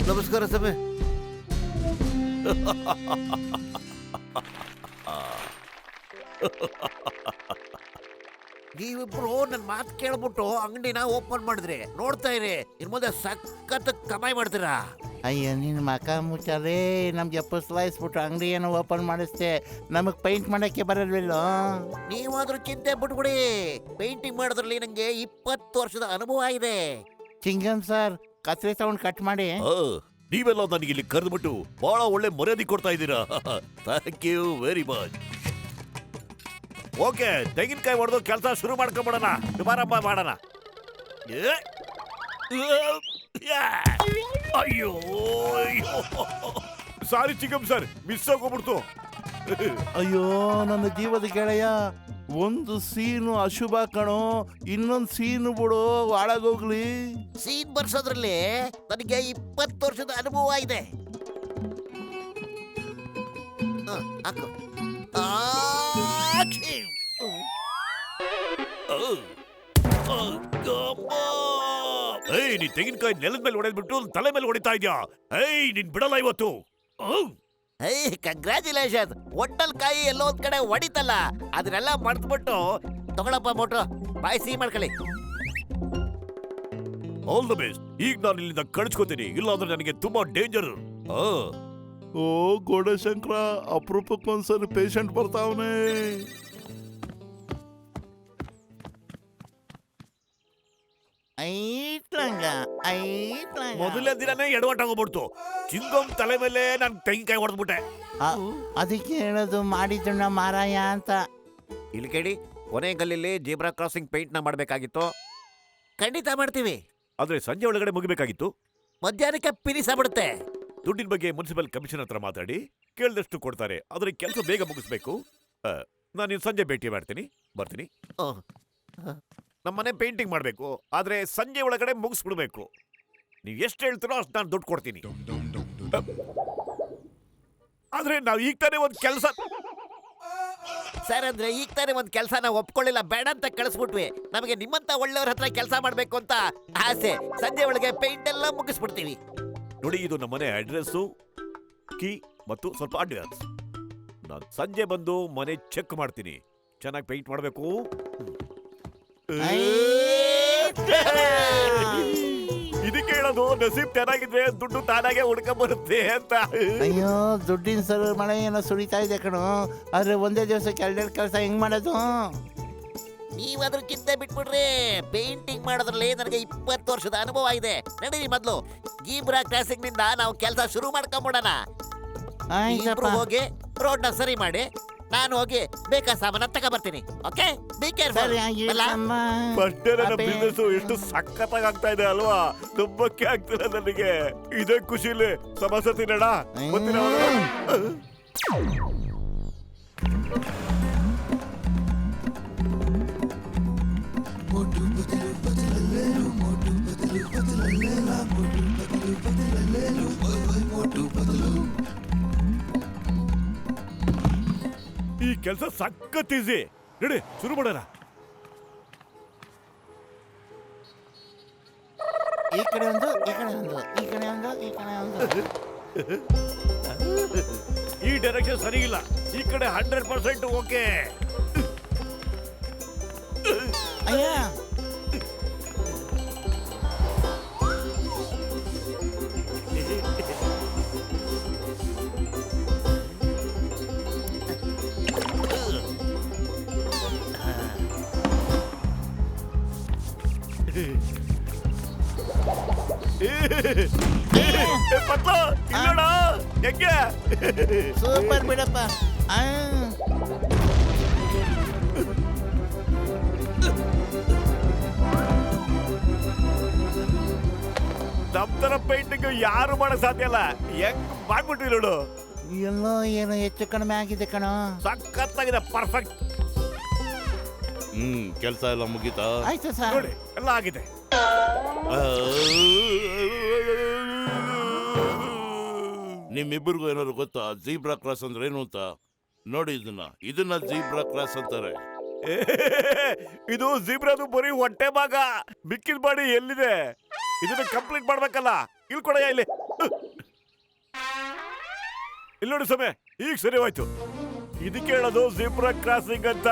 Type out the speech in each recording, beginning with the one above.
ನಮಸ್ಕಾರ ಸಮಯ. ನೀವಿಬ್ರು ನನ್ನ ಮಾತು ಕೇಳ್ಬಿಟ್ಟು ಅಂಗಡಿನ ಓಪನ್ ಮಾಡಿದ್ರಿ. ನೋಡ್ತಾ ಇರಿ, ಇನ್ ಮುಂದೆ ಸಖತ್ ಕಮಾಯಿ ಮಾಡ್ತೀರಾ. ಅಯ್ಯ ನಿನ್ನ ಮಕ ಮುಚ್ಚಾರೇ, ನಮ್ಗೆ ಪುಸ್ಲಾಯಿಸ್ಬಿಟ್ಟು ಅಂಗಡಿ ಏನೋ ಓಪನ್ ಮಾಡಿಸ್ತೆ, ನಮಗೆ ಪೇಂಟ್ ಮಾಡೋಕ್ಕೆ ಬರಲ್ವಿಲ್ಲೋ. ನೀವಾದ್ರೂ ಚಿಂತೆ ಬಿಟ್ಬಿಡಿ. ಪೇಂಟಿಂಗ್ ಮಾಡೋದ್ರಲ್ಲಿ ನಂಗೆ 20 ವರ್ಷದ ಅನುಭವ ಇದೆ. ಚಿಂಗಮ್ ಸರ್, ಕತ್ರಿ ಸೌಂಡ್ ಕಟ್ ಮಾಡಿ. ನೀವೆಲ್ಲ ನನಗೆ ಇಲ್ಲಿ ಕರೆದ್ಬಿಟ್ಟು ಬಹಳ ಒಳ್ಳೆ ಮರ್ಯಾದೆ ಕೊಡ್ತಾ ಇದ್ದೀರಾ. Thank you very much. Okay, ತೆಂಗಿನಕಾಯಿ ಹೊಡೆದು ಕೆಲಸ ಶುರು ಮಾಡ್ಕೊಂಬಿಡೋಣ. ಶುಭಾರಂಭ ಮಾಡೋಣ. ಅಯ್ಯೋ ಸಾರಿ ಚಿಕ್ಕಮ್ ಸರ್, ಮಿಸ್ ಆಗೋಗ್ಬಿಡ್ತು. ಅಯ್ಯೋ ನನ್ನ ಜೀವದ ಗೆಳೆಯ, ಒಂದು ಸೀನು ಅಶುಭ ಕಣೋ, ಇನ್ನೊಂದು ಸೀನು ಬಿಡು ಹಾಳಾಗೋಗ್ಲಿ. ಸೀನ್ ಬರ್ಸೋದ್ರಲ್ಲಿ ನನಗೆ 20 ವರ್ಷದ ಅನುಭವ ಇದೆ. ಹಾಕು. ನೀನ್ ತೆಂಗಿನಕಾಯಿ ನೆಲದ ಮೇಲೆ ಹೊಡೆದ್ಬಿಟ್ಟು ತಲೆ ಮೇಲೆ ಹೊಡಿತಾ ಇದ್ಯಾ? ನೀನ್ ಬಿಡಲ್ಲ ಇವತ್ತು. ಕಂಗ್ರ್ಯಾಚುಲೇಷನ್. ಒಟ್ಟಲ್ ಕಾಯಿ ಎಲ್ಲೋ ಒಂದ್ ಕಡೆ ಹೊಡಿತಲ್ಲ, ಅದನ್ನೆಲ್ಲ ಮರ್ತ್ಬಿಟ್ಟು ತಗೊಳಪ್ಪ ಮೋಟ್ರು, ಬಾಯ್ ಸಿಹಿ ಮಾಡ್ಕೊಳ್ಳಿ. All the best. ಈಗ ನಾನು ಇಲ್ಲಿಂದ ಕಳಿಸ್ಕೊತೀನಿ, ಇಲ್ಲಾಂದ್ರೆ ನನಗೆ ತುಂಬಾ ಡೇಂಜರ್. ಓ ಗೋಡಶಂಕರ, ಅಪರೂಪಕ್ಕೊಂದ್ಸರಿ ಪೇಷಂಟ್ ಬರ್ತಾವನೆ. ಮೊದಲನೇ ದಿನನೇ ಎಡವಟ್ಟಾಗೋಗ್ಬಿಡ್ತು. ಚಿಂಗಮ್ ತಲೆ ಮೇಲೆ ನಾನು ತೆಂಗಿನಕಾಯಿ ಹೊಡೆದ್ಬಿಟ್ಟೆ. ಅದಕ್ಕೆ ಹೇಳೋದು ಮಾಡಿದ್ದಣ್ಣ ಮಾರಾಯ ಅಂತ. ಇಲ್ಲಿ ಕೇಳಿ, ಕೊನೆ ಗಲ್ಲಿಲಿ ಜೀಬ್ರಾ ಕ್ರಾಸಿಂಗ್ ಪೇಂಟ್ ನ ಮಾಡ್ಬೇಕಾಗಿತ್ತು. ಖಂಡಿತ ಮಾಡ್ತೀವಿ, ಆದ್ರೆ ಸಂಜೆ ಒಳಗಡೆ ಮುಗಿಬೇಕಾಗಿತ್ತು. ಮಧ್ಯಾಹ್ನಕ್ಕೆ ಫಿನಿಶ್ ಆಗ್ಬಿಡುತ್ತೆ. ದುಡ್ಡಿನ ಬಗ್ಗೆ ಮುನ್ಸಿಪಲ್ ಕಮಿಷನ್ ಹತ್ರ ಮಾತಾಡಿ ಕೇಳಿದಷ್ಟು ಕೊಡ್ತಾರೆ. ಆದ್ರೆ ಕೆಲಸ ಬೇಗ ಮುಗಿಸ್ಬೇಕು. ನಾನು ಸಂಜೆ ಭೇಟಿ ಮಾಡ್ತೀನಿ, ಬರ್ತೀನಿ. ನಮ್ಮನೆ ಪೇಂಟಿಂಗ್ ಮಾಡಬೇಕು, ಆದ್ರೆ ಸಂಜೆ ಒಳಗಡೆ ಮುಗಿಸ್ಬಿಡ್ಬೇಕು. ನೀವು ಎಷ್ಟು ಹೇಳ್ತೀರೋ ಅಷ್ಟು ನಾನು ದುಡ್ಡು ಕೊಡ್ತೀನಿ. ಆದ್ರೆ ನಾವು ಈಗ ತಾನೇ ಒಂದು ಕೆಲಸ ಸರ್, ಅಂದ್ರೆ ಈಗ ತಾನೇ ಒಂದು ಕೆಲಸನ ಒಪ್ಕೊಳ್ಳಿಲ್ಲ, ಬೇಡ ಅಂತ ಕಳಿಸ್ಬಿಟ್ವಿ. ನಮಗೆ ನಿಮ್ಮಂತ ಒಳ್ಳೆಯವ್ರ ಹತ್ರ ಕೆಲಸ ಮಾಡ್ಬೇಕು ಅಂತ ಆಸೆ. ಸಂಜೆ ಒಳಗೆ ಪೇಂಟ್ ಎಲ್ಲ ಮುಗಿಸ್ಬಿಡ್ತೀವಿ. ನೋಡಿ, ಇದು ನಮ್ಮನೆ ಅಡ್ರೆಸ್ಸು, ಕೀ ಮತ್ತು ಸ್ವಲ್ಪ ಅಡ್ವಾನ್ಸ್. ನಾನು ಸಂಜೆ ಬಂದು ಮನೆ ಚೆಕ್ ಮಾಡ್ತೀನಿ. ಚೆನ್ನಾಗಿ ಪೇಂಟ್ ಮಾಡಬೇಕು. ಇದಕ್ಕೆ ಹೇಳೋದು, ನಸೀಬ್ ಚೆನ್ನಾಗಿದ್ರೆ ದುಡ್ಡು ತಾನಾಗೆ ಹುಡ್ಕೊಂಡ್ ಬರುತ್ತೆ ಅಂತ. ಅಯ್ಯೋ, ದುಡ್ಡಿನ ಸರ್ ಮಳೆ ಏನೋ ಸುರಿತಾ ಇದೆ ಕಣೋ, ಆದ್ರೆ ಒಂದೇ ದಿವಸಕ್ಕೆ 2 ಕೆಲಸ ಹೆಂಗ್ ಮಾಡೋದು? ನೀವಾದ್ರೂ ಚಿಂತೆ ಬಿಟ್ಬಿಡ್ರಿ. ಪೇಂಟಿಂಗ್ ಮಾಡೋದ್ರಲ್ಲಿ ನನಗೆ 20 ವರ್ಷದ ಅನುಭವ ಇದೆ. ನಡೀರಿ, ಮೊದ್ಲು ಜೀಬ್ರಾ ಕ್ರಾಸಿಂಗ್ ನಿಂದ ನಾವು ಕೆಲಸ ಶುರು ಮಾಡ್ಕೊಂಬಿಡೋಣ. ಇಬ್ರು ಹೋಗಿ ರೋಡ್ ನ ಸರಿ ಮಾಡಿ, ನಾನು ಹೋಗಿ ಬೇಕಾ ಸಾಮಾನ ತಗ ಬರ್ತೀನಿ. Okay, be careful. ಬಿಸ್ನೆಸ್ ಎಷ್ಟು ಸಖತ್ತಾಗಿ ಆಗ್ತಾ ಇದೆ ಅಲ್ವಾ? ನಂಬಕ್ಕೆ ಆಗ್ತಿಲ್ಲ ನನಗೆ. ಇದೇ ಖುಷಿಲಿ ಸಮಸ್ಯೆ ತಿನ್ನೋಣ. ಈ ಕೆಲಸ ಸಖತ್ ಈಸಿ. ನಡಿ, ಶುರು ಮಾಡೋಣ. ಈ ಕಡೆ ಒಂದು, ಈ ಕಡೆ ಒಂದು, ಈ ಕಡೆ ಒಂದು, ಈ ಕಡೆ ಒಂದು. ಈ ಡೈರೆಕ್ಷನ್ ಸರಿ ಇಲ್ಲ, ಈ ಕಡೆ 100% ಓಕೆ. ಅಯ್ಯ, ಸೂಪರ್ ಬಿಡಪ್ಪ. ನಮ್ ತರ ಪೇಂಟಿಂಗ್ ಯಾರು ಮಾಡಕ್ ಸಾಧ್ಯ ಇಲ್ಲ. ಹೆಂಗ್ ಮಾಡ್ಬಿಟ್ವಿ ನೋಡು. ಎಲ್ಲೋ ಏನೋ ಹೆಚ್ಚು ಕಡಿಮೆ ಆಗಿದೆ ಕಣೋ. ಸಖತ್ತಾಗಿದೆ, ಪರ್ಫೆಕ್ಟ್. ಕೆಲಸ ಎಲ್ಲ ಮುಗೀತಾ? ಆಯ್ತು ಸರ್, ನೋಡಿ ಎಲ್ಲ ಆಗಿದೆ. ನಿಮ್ಮಿಬ್ಬರಿಗೂ ಏನಾದ್ರು ಗೊತ್ತಾ ಜೀಬ್ರಾ ಕ್ರಾಸ್ ಅಂದ್ರೆ ಏನು ಅಂತ? ನೋಡಿ ಇದನ್ನ ಜೀಬ್ರಾ ಕ್ರಾಸ್ ಅಂತಾರೆ. ಇದು ಜಿಬ್ರಾದು ಬರೀ ಹೊಟ್ಟೆ ಭಾಗ, ಮಿಕ್ಕಿದ ಬಾಡಿ ಎಲ್ಲಿದೆ? ಇದನ್ನ ಕಂಪ್ಲೀಟ್ ಮಾಡ್ಬೇಕಲ್ಲ. ಇಲ್ಲಿ ಕೊಡಯ್ಯ, ಇಲ್ಲಿ ನೋಡಿ ಸಮಯ, ಈಗ ಸರಿ ಹೋಯ್ತು. ಇದಕ್ಕೆ ಹೇಳೋದು ಜಿಬ್ರಾ ಕ್ರಾಸಿಂಗ್ ಅಂತ.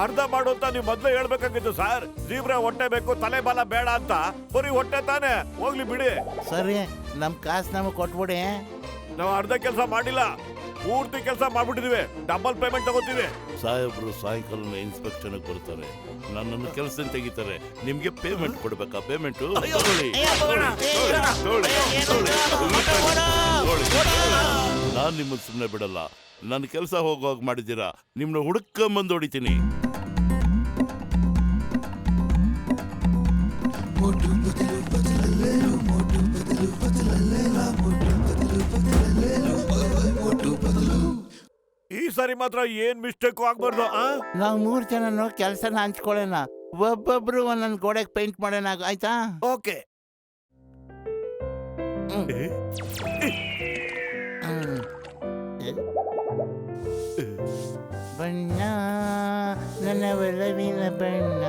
ಅರ್ಧ ಮಾಡು ಅಂತ ನೀವು ಮೊದ್ಲೇ ಹೇಳ್ಬೇಕಾಗಿತ್ತು ಸರ್. ಜಿಬ್ರಾ ಹೊಟ್ಟೆ ಬೇಕು, ತಲೆ ಬಾಲ ಬೇಡ ಅಂತ. ಬರೀ ಹೊಟ್ಟೆ ತಾನೆ, ಹೋಗ್ಲಿ ಬಿಡಿ. ಸರಿ, ನಮ್ ಕಾಸು ನಮಗೆ ಕೊಟ್ಬಿಡಿ. ನಾವು ಅರ್ಧ ಕೆಲಸ ಮಾಡಿಲ್ಲ, ಪೂರ್ತಿ ಕೆಲಸ ಮಾಡ್ಬಿಟ್ಟಿದೀವಿ. ಡಬಲ್ ಪೇಮೆಂಟ್ ತಗೋತೀವಿ. ಸಾಹೇಬ್ರು ಸಾಯಂಕಾಲ ಇನ್ಸ್ಪೆಕ್ಷನ್ ಬರ್ತಾರೆ, ನನ್ನನ್ನು ಕೆಲಸ ತೆಗಿತಾರೆ. ನಿಮ್ಗೆ ಪೇಮೆಂಟ್ ಕೊಡ್ಬೇಕಾ? ಪೇಮೆಂಟ್ ನಾನ್ ನಿಮ್ಮನ್ನ ಸುಮ್ಮನೆ ಬಿಡಲ್ಲ. ನನ್ನ ಕೆಲಸ ಹೋಗುವಾಗ ಮಾಡಿದ್ದೀರಾ, ನಿಮ್ನ ಹುಡುಕೊಂಬಂದು ಹೊಡಿತೀನಿ. ಈ ಸಾರಿ ಮಾತ್ರ ಏನ್ ಮಿಸ್ಟೇಕ್ ಆಗ್ಬಾರ್ದು. ನಾವು 3 ಜನನು ಕೆಲಸನ ಹಂಚ್ಕೊಳ್ಳೋಣ. ಒಬ್ಬೊಬ್ರು ಒಂದೊಂದು ಗೋಡೆಗೆ ಪೇಂಟ್ ಮಾಡೋಣ, ಆಯ್ತಾ? ಓಕೆ. ಬಣ್ಣ ನನ್ನ ಒಲವಿನ ಬಣ್ಣ,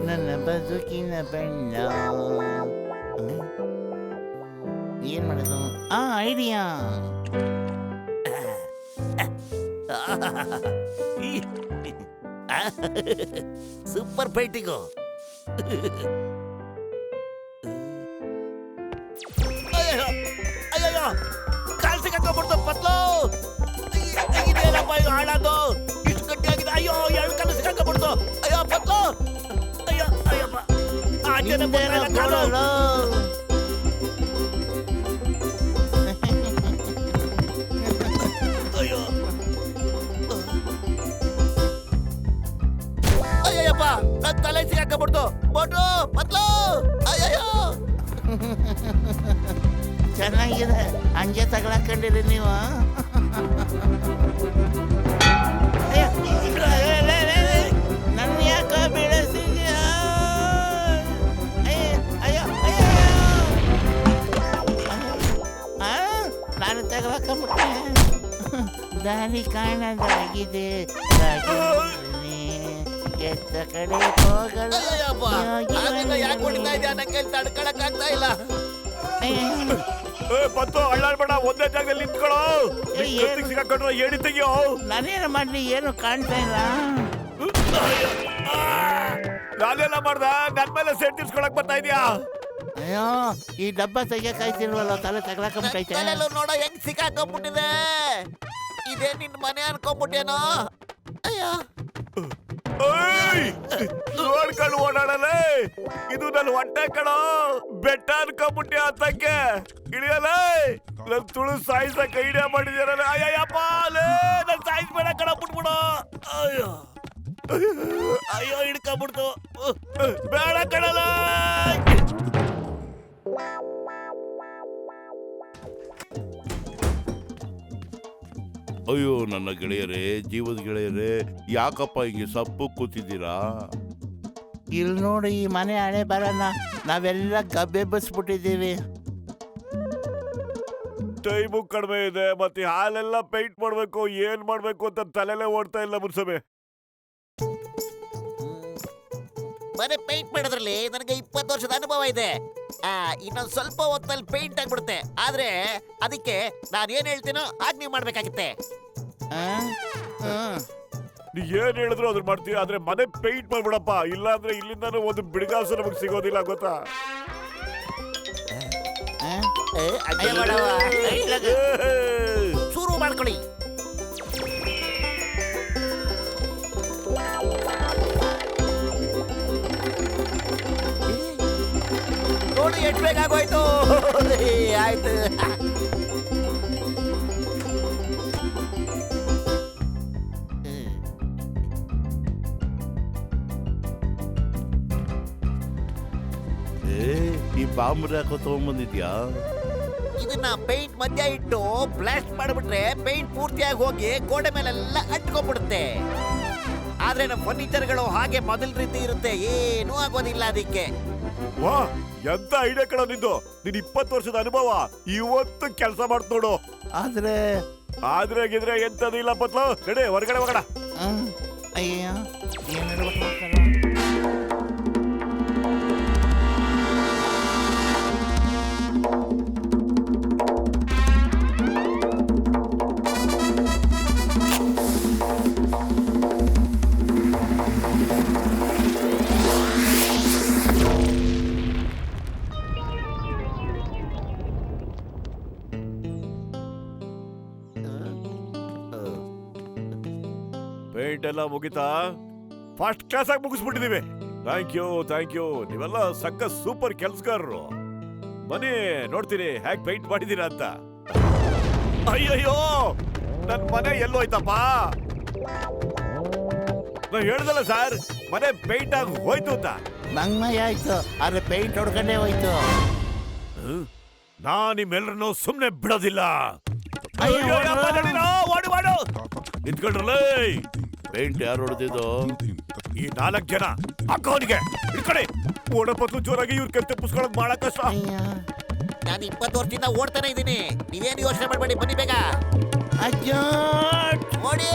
ನನ್ನ ಬದುಕಿನ ಬಣ್ಣ. ಏನ್ ಮಾಡೋದು? ಐಡಿಯಾ. Super painting. ಅಯ್ಯೋ, ಕಾಲ್ ಸಿಕ್ಕಾಕೊಂಡ್ಬಿಡ್ತು ಪತ್ಲು. ಇದೇನಪ್ಪ ಇದು ಹಾಳಾದು? ಇಷ್ಟು ಗಟ್ಟಿಯಾಗಿದೆ. ಅಯ್ಯೋ, 2 ಕಾಲು ಸಿಕ್ಕಾಕೊಂಡ್ಬಿಡ್ತು. ಅಯ್ಯೋ ಪತ್ಲು, ಅಯ್ಯಪ್ಪ. ಅಯ್ಯೋ, ಅಯ್ಯಪ್ಪ, ನನ್ನ ತಲೆ ಸಿಕ್ಕಾಕೊಂಡ್ಬಿಡ್ತು. ಬೋಟು ಪತ್ಲು, ಅಯ್ಯೋ. ಚೆನ್ನಾಗಿದೆ, ಹಂಗೆ ತಗೊಳಕೊಂಡಿರಿ ನೀವು. ನನ್ನ ಯಾಕ ಬೆಳೆಸಿದ್ಯಾ? ನಾನು ತಗೊಳಕೊಂಡ್ಬಿಟ್ಟೆ. ದಾರಿ ಕಾಣದಾಗಿದೆ, ಎತ್ತ ಕಡೆ ಹೋಗಲು. ಯಾಕೆ ಹೊಡಿತಾ ಇದೆಯಾ? ನಂಗೆ ತಡ್ಕೊಳಕ್ ಆಗ್ತಾ ಇಲ್ಲ. ಪತ್ತು ಅಳ್ಳಾಡ್ಬೇಡ, ಒಂದೇ ಜಾಗದಲ್ಲಿ ನಿಂತ್ಕೊಳ್ಳೋ. ಸಿಕ್ಕಾಕೊಂಡ್ರೆ ಏಡಿ ತೆಗಿಯೋ. ನಾನೇನು ಮಾಡ್ಲಿ? ಏನು ಕಾಣ್ತಾ ಇಲ್ಲ. ನಾನೆಲ್ಲ ಮಾಡ್ದ? ನನ್ ಮೇಲೆ ಸೇರ್ ತಿರ್ಸ್ಕೊಳಕ್ ಬರ್ತಾ ಇದೀಯಾ? ಅಯ್ಯೋ, ಈ ಡಬ್ಬ ತೆಗಿಯಕಾಯ್ತಿಲ್ವಲ್ಲ, ತಲೆ ತಗೊಳಕೈತೆ. ನೋಡ ಹೆಂಗ್ ಸಿಕ್ಕಾಕೊಂಡ್ಬಿಟ್ಟಿದೆ. ಇದೇ ನಿನ್ ಮನೆ ಅನ್ಕೊಂಡ್ಬಿಟ್ಟೇನೋ. ಅಯ್ಯೋ, ನೋಡ್ಕೊಂಡು ಓಡಾಡಲೇ. ಇದು ನನ್ನ ಹೊಟ್ಟೆ ಕಣೋ, ಬೆಟ್ಟ ಅನ್ಕೊಂಡ್ಬಿಟ್ಟೆ ಅಂತಕ್ಕೆ. ಇಳಿಯಲೇ, ನನ್ ತುಳು ಸಾಯಿಸಕ್ ಐಡಿಯಾ ಮಾಡಿದ್ಯಾರಲ್ಲ. ಅಯ್ಯಪ್ಪ, ನನ್ ಸಾಯಿಸ್ಬೇಡ ಕಣ, ಬಿಟ್ಬಿಡು. ಅಯ್ಯೋ, ಹಿಡ್ಕೊಂಡ್ಬಿಡ್ತು. ಬೇಡ ಕಣಲ್ಲ. ಅಯ್ಯೋ ನನ್ನ ಗೆಳೆಯರೇ, ಜೀವದ ಗೆಳೆಯರೇ, ಯಾಕಪ್ಪ ಹಿಂಗೆ ಸಪ್ಪು ಕೂತಿದ್ದೀರಾ? ಇಲ್ಲಿ ನೋಡಿ, ಈ ಮನೆ ಹಣೆ ಬರೋಣ. ನಾವೆಲ್ಲ ಗಬ್ಬೆ ಬಸ್ಬಿಟ್ಟಿದ್ದೀವಿ. ಟೈಮು ಕಡಿಮೆ ಇದೆ, ಮತ್ತೆ ಹಾಲೆಲ್ಲ ಪೇಂಟ್ ಮಾಡ್ಬೇಕು, ಏನ್ ಮಾಡ್ಬೇಕು ಅಂತ ತಲೆಲೇ ಓಡ್ತಾ ಇಲ್ಲ ಮುನ್ಸಬೆ. ಮನೆ ಪೇಂಟ್ ಮಾಡೋದ್ರಲ್ಲಿ ನನಗೆ 20 ವರ್ಷದ ಅನುಭವ ಇದೆ. ಇನ್ನೊಂದ್ ಸ್ವಲ್ಪ ಹೊತ್ತಲ್ಲಿ ಪೇಂಟ್ ಆಗ್ಬಿಡುತ್ತೆ. ಆದ್ರೆ ಅದಕ್ಕೆ ನಾನು ಏನ್ ಹೇಳ್ತೀನೋ ಹಾಗೆ ನೀವು ಮಾಡ್ಬೇಕಾಗುತ್ತೆ. ನೀ ಏನ್ ಹೇಳಿದ್ರು ಅದ್ರ ಮಾಡ್ತೀವಿ, ಆದ್ರೆ ಮನೆ ಪೇಂಟ್ ಮಾಡ್ಬಿಡಪ್ಪ. ಇಲ್ಲ ಅಂದ್ರೆ ಇಲ್ಲಿಂದಾನು ಒಂದು ಬಿಡುಗಾಸು ನಮಗ್ ಸಿಗೋದಿಲ್ಲ, ಗೊತ್ತಾ? ಶುರು ಮಾಡ್ಕೊಳ್ಳಿ. ನೋಡಿ ಎಷ್ಟು ಬೇಗ ಆಗೋಯ್ತು. ಆಯ್ತು. ಈ ಬಾಂಬ್ ಯಾಕೋ ತಗೊಂಡ್ಬಂದಿದ್ಯಾ? ಇದನ್ನ ಪೇಂಟ್ ಮಧ್ಯ ಇಟ್ಟು ಬ್ಲಾಸ್ಟ್ ಮಾಡಿಬಿಟ್ರೆ ಪೇಂಟ್ ಪೂರ್ತಿಯಾಗಿ ಹೋಗಿ ಗೋಡೆ ಮೇಲೆಲ್ಲ ಅಂಟ್ಕೊಂಡ್ಬಿಡುತ್ತೆ. ಆದ್ರೆ ನಮ್ಮ ಫರ್ನಿಚರ್ಗಳು ಹಾಗೆ ಮೊದಲ ರೀತಿ ಇರುತ್ತೆ, ಏನೂ ಆಗೋದಿಲ್ಲ ಅದಕ್ಕೆ. ವಾ, ಎಂತ ಐಡಿಯಾ ಕಣ ನಿಂದು. ನೀನ್ 20 ವರ್ಷದ ಅನುಭವ, ಇವತ್ತು ಕೆಲಸ ಮಾಡ್ತ ನೋಡು. ಆದ್ರೆ ಆದ್ರೆ ಗಿದ್ರೆ ಎಂತದು ಇಲ್ಲ ಪತ್ಲು ನಡಿ ಹೊರಗಡೆ ಹೋಗೋಣ. ಅಯ್ಯ ಏನ್ ಹೇಳ್ಬೇಕು ಅಂತಾರ? ಪೇಂಟ್ ಎಲ್ಲ ಮುಗಿತಾ? ಫಸ್ಟ್ ಕ್ಲಾಸ್ ಆಗಿ ಮುಗಿಸ್ಬಿಟ್ಟಿದೀವಿ. ಥ್ಯಾಂಕ್ ಯು ನೀವೆಲ್ಲ ಸಕ್ಕ ಸೂಪರ್ ಕೆಲ್ಸಗಾರರು. ಬನ್ನಿ ನೋಡ್ತೀನಿ ಹೇಗ್ ಪೇಂಟ್ ಮಾಡಿದೀರಾ ಅಂತ. ಅಯ್ಯಯ್ಯೋ ನನ್ ಮನೆ ಎಲ್ಲೋಯ್ತಪ್ಪ. ನಾ ಹೇಳ್ದಲ್ಲ ಸರ್ ಮನೆ ಪೇಂಟ್ ಆಗಿ ಹೋಯ್ತು ಅಂತ. ನಂಗ್ ಆಯ್ತು ಆದ್ರೆ ಪೇಂಟ್ ಹೊಡ್ಕೊಂಡೇ ಹೋಯ್ತು. ನಾ ನಿಮ್ಮೆಲ್ಲರನ್ನು ಸುಮ್ನೆ ಬಿಡೋದಿಲ್ಲ. ಅಯ್ಯೋ, ಅಯ್ಯೋ, ನಡೀರೋ, ಓಡಿ ಮಾಡು. ನಿಂತ್ಕೊಂಡ್ರಲ್ಲೇ. ಪೇಂಟ್ ಯಾರು ಹೊಡೆದಿದ್ದು? ಈ 4 ಜನ ಅಕ್ಕವನಿಗೆ ಇಟ್ಕೊಡಿ. ಓಡಪತ್ತು ಜೋರಾಗಿ ಇವ್ರ ಕೈ ತಪ್ಪಿಸ್ಕೊಳಕ್ ಬಹಳ ಕಷ್ಟ. ಅಯ್ಯ ನಾನು 20 ವರ್ಷದಿಂದ ಓಡ್ತಾನೆ ಇದ್ದೀನಿ. ನೀವೇನು ಯೋಚನೆ ಮಾಡಬೇಡಿ, ಬನ್ನಿ ಬೇಗ ಅಜ್ಜೋ ಓಡಿ.